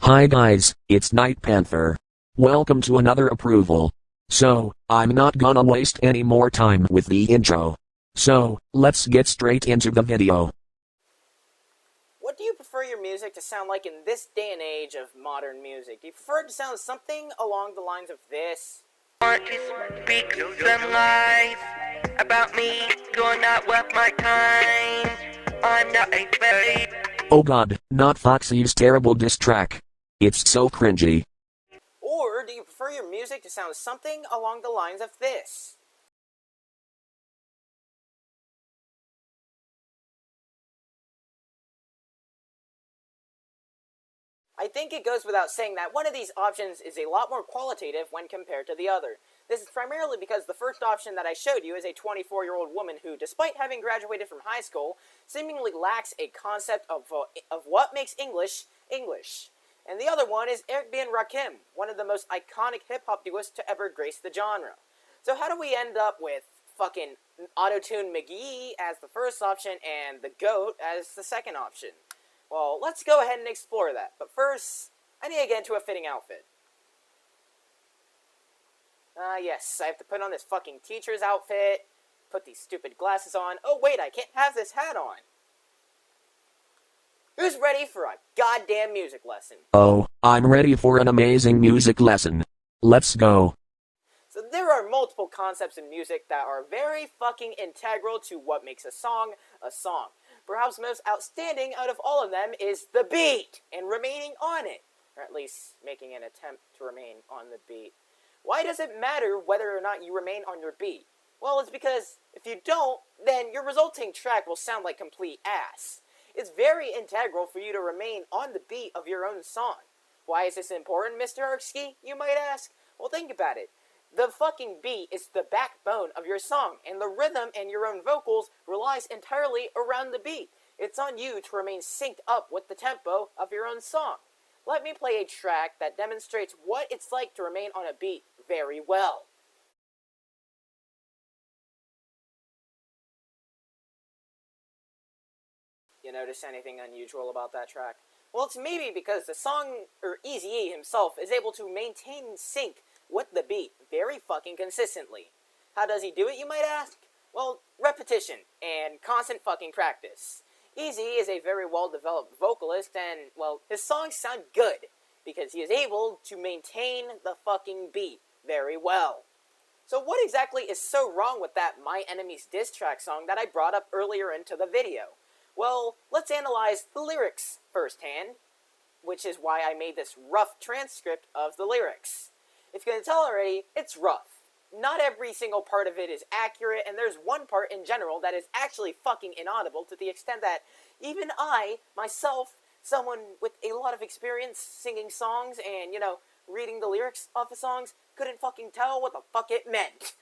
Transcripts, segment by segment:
Hi guys, it's Night Panther. Welcome to another approval. So, I'm not gonna waste any more time with the intro. So, let's get straight into the video. What do you prefer your music to sound like in this day and age of modern music? Do you prefer it to sound something along the lines of this? Want to speak some lies about me, you're not worth my time. I'm not a fairy. Oh god, not Foxy's terrible diss track. It's so cringy. Or do you prefer your music to sound something along the lines of this? I think it goes without saying that one of these options is a lot more qualitative when compared to the other. This is primarily because the first option that I showed you is a 24-year-old woman who, despite having graduated from high school, seemingly lacks a concept of what makes English, English. And the other one is Eric B. and Rakim, one of the most iconic hip-hop duos to ever grace the genre. So how do we end up with fucking Auto-Tune McGee as the first option and the GOAT as the second option? Well, let's go ahead and explore that. But first, I need to get into a fitting outfit. Yes, I have to put on this fucking teacher's outfit, put these stupid glasses on. Oh wait, I can't have this hat on. Who's ready for a goddamn music lesson? Oh, I'm ready for an amazing music lesson. Let's go. So there are multiple concepts in music that are very fucking integral to what makes a song a song. Perhaps most outstanding out of all of them is the beat, and remaining on it. Or at least making an attempt to remain on the beat. Why does it matter whether or not you remain on your beat? Well, it's because if you don't, then your resulting track will sound like complete ass. It's very integral for you to remain on the beat of your own song. Why is this important, Mr. Arkski, you might ask? Well, think about it. The fucking beat is the backbone of your song, and the rhythm and your own vocals relies entirely around the beat. It's on you to remain synced up with the tempo of your own song. Let me play a track that demonstrates what it's like to remain on a beat very well. You notice anything unusual about that track? Well, it's maybe because the song, or Eazy-E himself, is able to maintain sync with the beat very fucking consistently. How does he do it, you might ask? Well, repetition and constant fucking practice. Eazy is a very well-developed vocalist and, well, his songs sound good because he is able to maintain the fucking beat very well. So what exactly is so wrong with that My Enemy's Diss Track song that I brought up earlier into the video? Well, let's analyze the lyrics firsthand, which is why I made this rough transcript of the lyrics. If you can tell already, it's rough. Not every single part of it is accurate, and there's one part in general that is actually fucking inaudible to the extent that even I, myself, someone with a lot of experience singing songs and, reading the lyrics off of songs, couldn't fucking tell what the fuck it meant.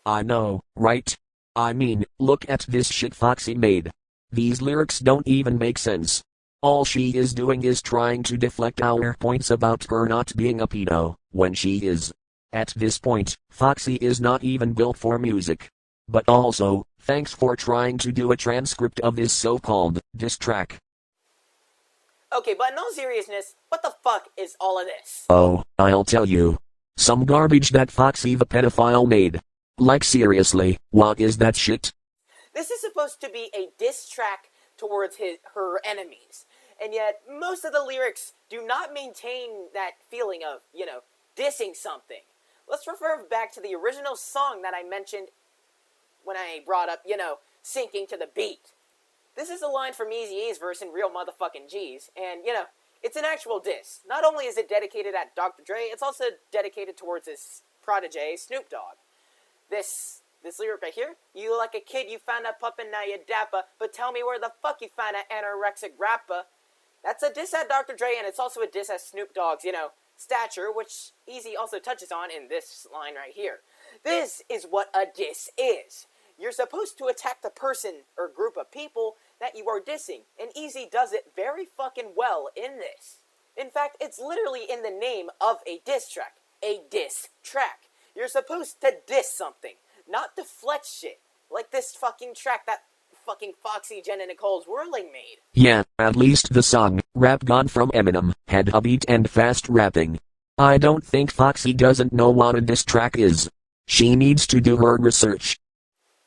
I know, right? I mean, look at this shit Foxy made. These lyrics don't even make sense. All she is doing is trying to deflect our points about her not being a pedo, when she is. At this point, Foxy is not even built for music. But also, thanks for trying to do a transcript of this so-called diss track. Okay, but in all seriousness, what the fuck is all of this? Oh, I'll tell you. Some garbage that Foxy the pedophile made. Like seriously, what is that shit? This is supposed to be a diss track towards her enemies. And yet, most of the lyrics do not maintain that feeling of, dissing something. Let's refer back to the original song that I mentioned when I brought up, syncing to the beat. This is a line from Eazy-E's verse in Real Motherfucking G's, and, it's an actual diss. Not only is it dedicated at Dr. Dre, it's also dedicated towards his protege, Snoop Dogg. This lyric right here, you like a kid, you found a pup and now you're dapper, but tell me where the fuck you find an anorexic rapper. That's a diss at Dr. Dre, and it's also a diss at Snoop Dogg's, stature, which Eazy also touches on in this line right here. This is what a diss is. You're supposed to attack the person or group of people that you are dissing, and Eazy does it very fucking well in this. In fact, it's literally in the name of a diss track. A diss track. You're supposed to diss something, not deflect shit. Like this fucking track that fucking Foxy, Jen, and Nicole's Whirling made. Yeah, at least the song, Rap God from Eminem, had a beat and fast rapping. I don't think Foxy doesn't know what a diss track is. She needs to do her research.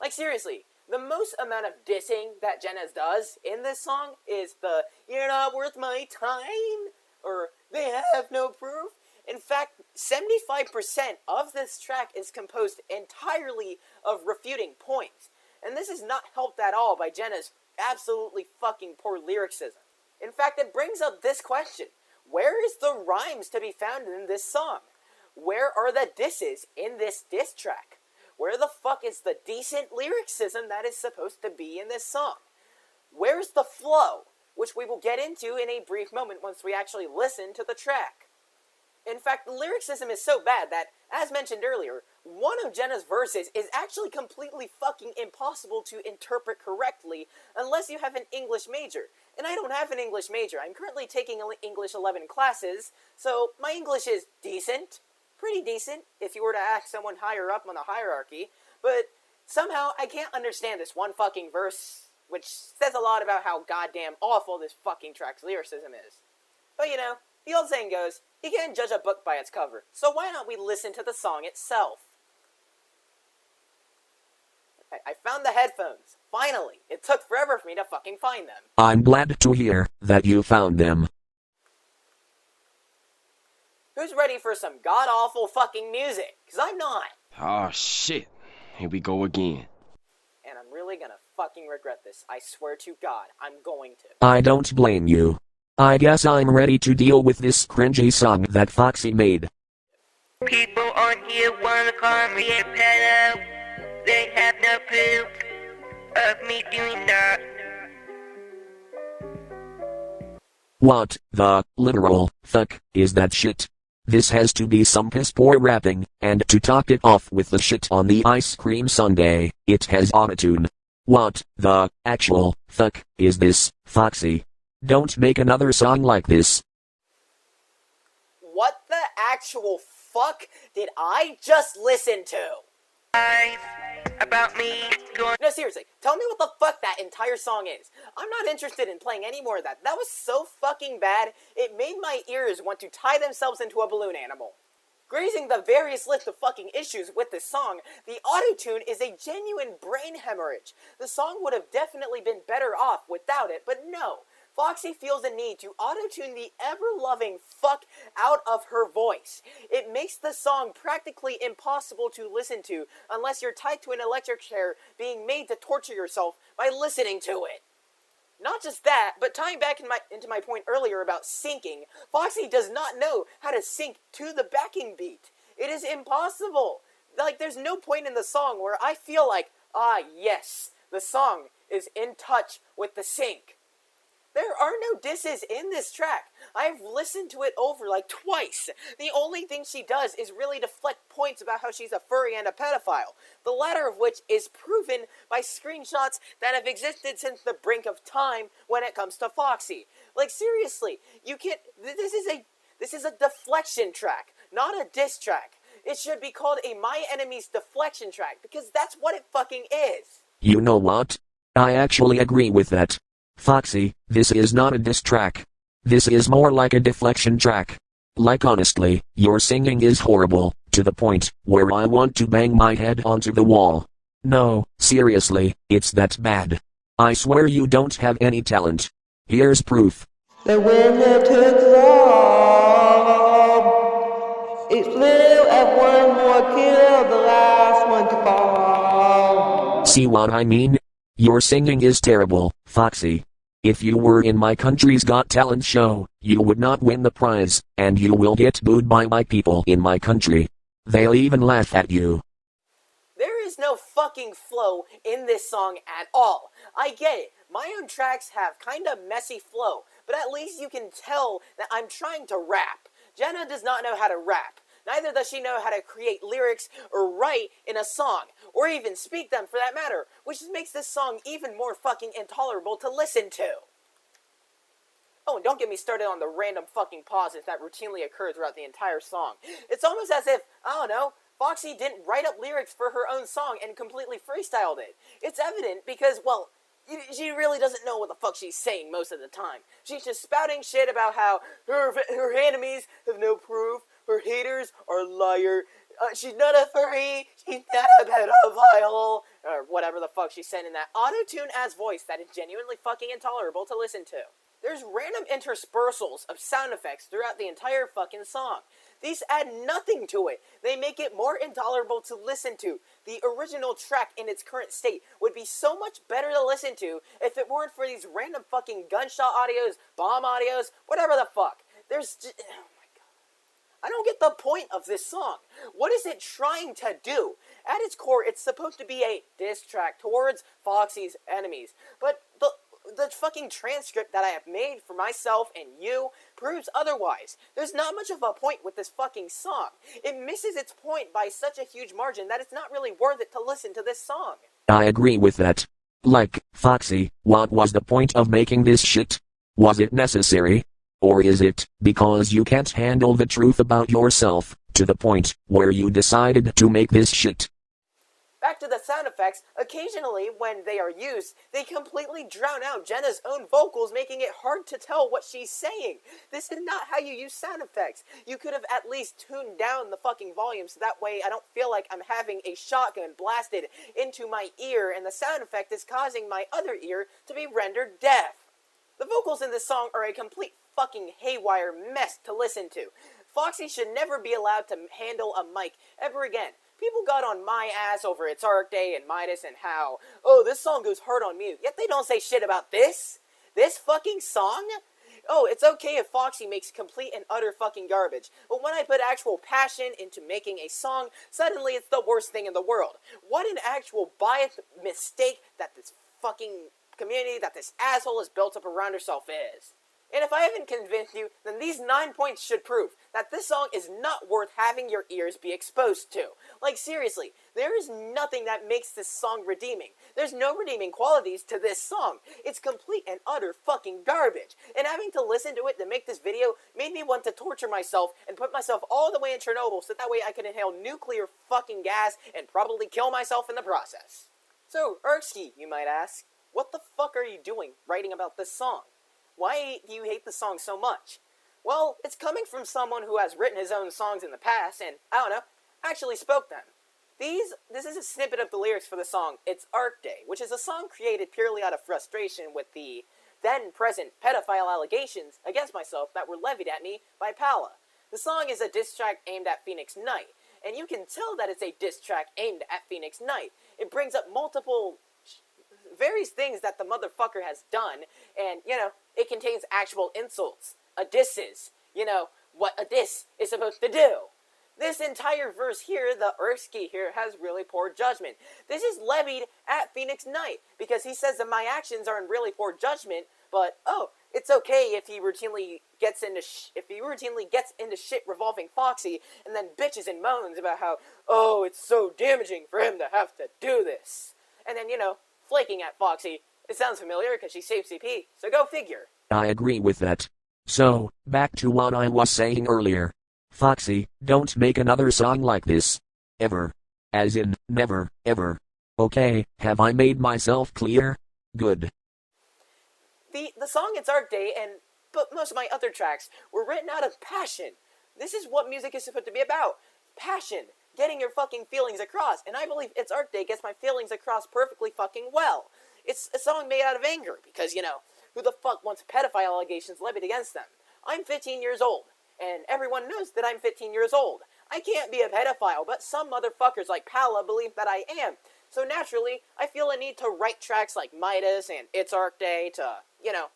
Like, seriously, the most amount of dissing that Jenna does in this song is the, "You're not worth my time," or "They have no proof." In fact, 75% of this track is composed entirely of refuting points. And this is not helped at all by Jenna's absolutely fucking poor lyricism. In fact, it brings up this question. Where is the rhymes to be found in this song? Where are the disses in this diss track? Where the fuck is the decent lyricism that is supposed to be in this song? Where's the flow, which we will get into in a brief moment once we actually listen to the track? In fact, the lyricism is so bad that, as mentioned earlier, one of Jenna's verses is actually completely fucking impossible to interpret correctly unless you have an English major. And I don't have an English major. I'm currently taking English 11 classes, so my English is decent. Pretty decent, if you were to ask someone higher up on the hierarchy. But somehow I can't understand this one fucking verse, which says a lot about how goddamn awful this fucking track's lyricism is. But you know, the old saying goes, you can't judge a book by its cover, so why not we listen to the song itself? I found the headphones. Finally. It took forever for me to fucking find them. I'm glad to hear that you found them. Who's ready for some god-awful fucking music? Because I'm not. Oh shit. Here we go again. And I'm really gonna fucking regret this. I swear to God, I'm going to. I don't blame you. I guess I'm ready to deal with this cringy song that Foxy made. People on here wanna call me a pedo. They have no proof of me doing that. What the literal fuck is that shit? This has to be some piss poor rapping, and to top it off with the shit on the ice cream sundae, it has autotune. What the actual fuck is this, Foxy? Don't make another song like this. What the actual fuck did I just listen to? About me going. No, seriously, tell me what the fuck that entire song is. I'm not interested in playing any more of that. That was so fucking bad, it made my ears want to tie themselves into a balloon animal. Grazing the various list of fucking issues with this song, the autotune is a genuine brain hemorrhage. The song would have definitely been better off without it, but no. Foxy feels the need to auto-tune the ever-loving fuck out of her voice. It makes the song practically impossible to listen to unless you're tied to an electric chair being made to torture yourself by listening to it. Not just that, but tying back into my point earlier about syncing, Foxy does not know how to sync to the backing beat. It is impossible. Like, there's no point in the song where I feel like, ah yes, the song is in touch with the sync. There are no disses in this track. I've listened to it over like twice. The only thing she does is really deflect points about how she's a furry and a pedophile, the latter of which is proven by screenshots that have existed since the brink of time when it comes to Foxy. Like, seriously, you can't. This is a deflection track, not a diss track. It should be called a My Enemy's deflection track because that's what it fucking is. You know what? I actually agree with that. Foxy, this is not a diss track. This is more like a deflection track. Like, honestly, your singing is horrible, to the point where I want to bang my head onto the wall. No, seriously, it's that bad. I swear you don't have any talent. Here's proof. The winner took long. It's little and one more kill, the last one to fall. See what I mean? Your singing is terrible, Foxy. If you were in my country's Got Talent show, you would not win the prize, and you will get booed by my people in my country. They'll even laugh at you. There is no fucking flow in this song at all. I get it. My own tracks have kinda messy flow, but at least you can tell that I'm trying to rap. Jenna does not know how to rap. Neither does she know how to create lyrics or write in a song, or even speak them for that matter, which makes this song even more fucking intolerable to listen to. Oh, and don't get me started on the random fucking pauses that routinely occur throughout the entire song. It's almost as if, I don't know, Foxy didn't write up lyrics for her own song and completely freestyled it. It's evident because, well, she really doesn't know what the fuck she's saying most of the time. She's just spouting shit about how her enemies have no proof, her haters are a liar, she's not a furry, she's not a pedophile, or whatever the fuck she said in that auto-tune-ass voice that is genuinely fucking intolerable to listen to. There's random interspersals of sound effects throughout the entire fucking song. These add nothing to it. They make it more intolerable to listen to. The original track in its current state would be so much better to listen to if it weren't for these random fucking gunshot audios, bomb audios, whatever the fuck. There's just, oh my god. I don't get the point of this song. What is it trying to do? At its core, it's supposed to be a diss track towards Foxy's enemies. But the fucking transcript that I have made for myself and you proves otherwise. There's not much of a point with this fucking song. It misses its point by such a huge margin that it's not really worth it to listen to this song. I agree with that. Like, Foxy, what was the point of making this shit? Was it necessary? Or is it because you can't handle the truth about yourself, to the point where you decided to make this shit? Back to the sound effects, occasionally when they are used, they completely drown out Jenna's own vocals, making it hard to tell what she's saying. This is not how you use sound effects. You could have at least tuned down the fucking volume so that way I don't feel like I'm having a shotgun blasted into my ear and the sound effect is causing my other ear to be rendered deaf. The vocals in this song are a complete fucking haywire mess to listen to. Foxy should never be allowed to handle a mic ever again. People got on my ass over It's Arc Day and Midas and how, oh, this song goes hard on mute. Yet they don't say shit about this. This fucking song? Oh, it's okay if Foxy makes complete and utter fucking garbage. But when I put actual passion into making a song, suddenly it's the worst thing in the world. What an actual biased mistake that this fucking community, that this asshole has built up around herself is. And if I haven't convinced you, then these 9 points should prove that this song is not worth having your ears be exposed to. Like, seriously, there is nothing that makes this song redeeming. There's no redeeming qualities to this song. It's complete and utter fucking garbage. And having to listen to it to make this video made me want to torture myself and put myself all the way in Chernobyl so that way I could inhale nuclear fucking gas and probably kill myself in the process. So, Erksky, you might ask, what the fuck are you doing writing about this song? Why do you hate the song so much? Well, it's coming from someone who has written his own songs in the past and, I don't know, actually spoke them. This is a snippet of the lyrics for the song It's Arc Day, which is a song created purely out of frustration with the then-present pedophile allegations against myself that were levied at me by Pala. The song is a diss track aimed at Phoenix Knight, and you can tell that it's a diss track aimed at Phoenix Knight. It brings up multiple various things that the motherfucker has done, and, you know, it contains actual insults, a disses, you know, what a diss is supposed to do. This entire verse here, the Erskine here, has really poor judgment. This is levied at Phoenix Knight, because he says that my actions are in really poor judgment, but, oh, it's okay if he routinely gets into shit revolving Foxy, and then bitches and moans about how, oh, it's so damaging for him to have to do this. And then, you know, flaking at Foxy. It sounds familiar because she saved CP, so go figure. I agree with that. So, back to what I was saying earlier. Foxy, don't make another song like this. Ever. As in, never, ever. Okay, have I made myself clear? Good. The song It's Arc Day, but most of my other tracks, were written out of passion. This is what music is supposed to be about. Passion. Getting your fucking feelings across, and I believe It's Arc Day gets my feelings across perfectly fucking well. It's a song made out of anger, because, you know, who the fuck wants pedophile allegations levied against them? I'm 15 years old, and everyone knows that I'm 15 years old. I can't be a pedophile, but some motherfuckers like Pala believe that I am. So naturally, I feel a need to write tracks like Midas and It's Arc Day to, you know,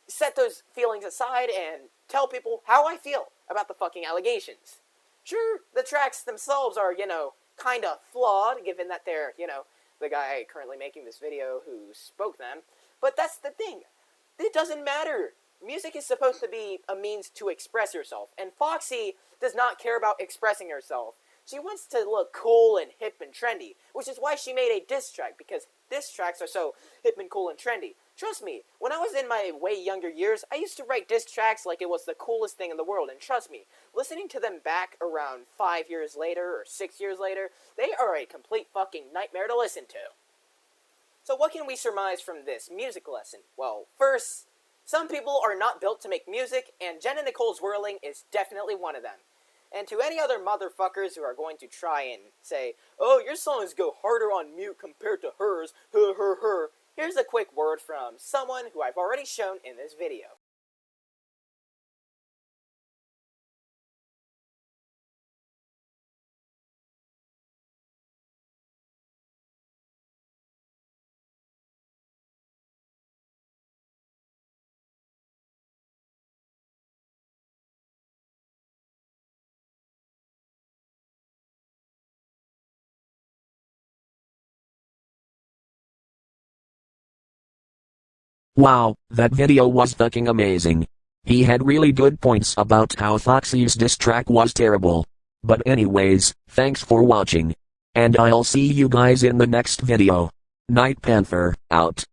set those feelings aside and tell people how I feel about the fucking allegations. Sure, the tracks themselves are, you know, kind of flawed, given that they're, you know, the guy currently making this video who spoke them. But that's the thing. It doesn't matter. Music is supposed to be a means to express yourself, and Foxy does not care about expressing herself. She wants to look cool and hip and trendy, which is why she made a diss track, because diss tracks are so hip and cool and trendy. Trust me, when I was in my way younger years, I used to write diss tracks like it was the coolest thing in the world, and trust me, listening to them back around 5 years later or 6 years later, they are a complete fucking nightmare to listen to. So what can we surmise from this music lesson? Well, first, some people are not built to make music, and Jenna Nicole's Whirling is definitely one of them. And to any other motherfuckers who are going to try and say, oh, your songs go harder on mute compared to hers, here's a quick word from someone who I've already shown in this video. Wow, that video was fucking amazing. He had really good points about how Foxy's diss track was terrible. But anyways, thanks for watching. And I'll see you guys in the next video. Night Panther, out.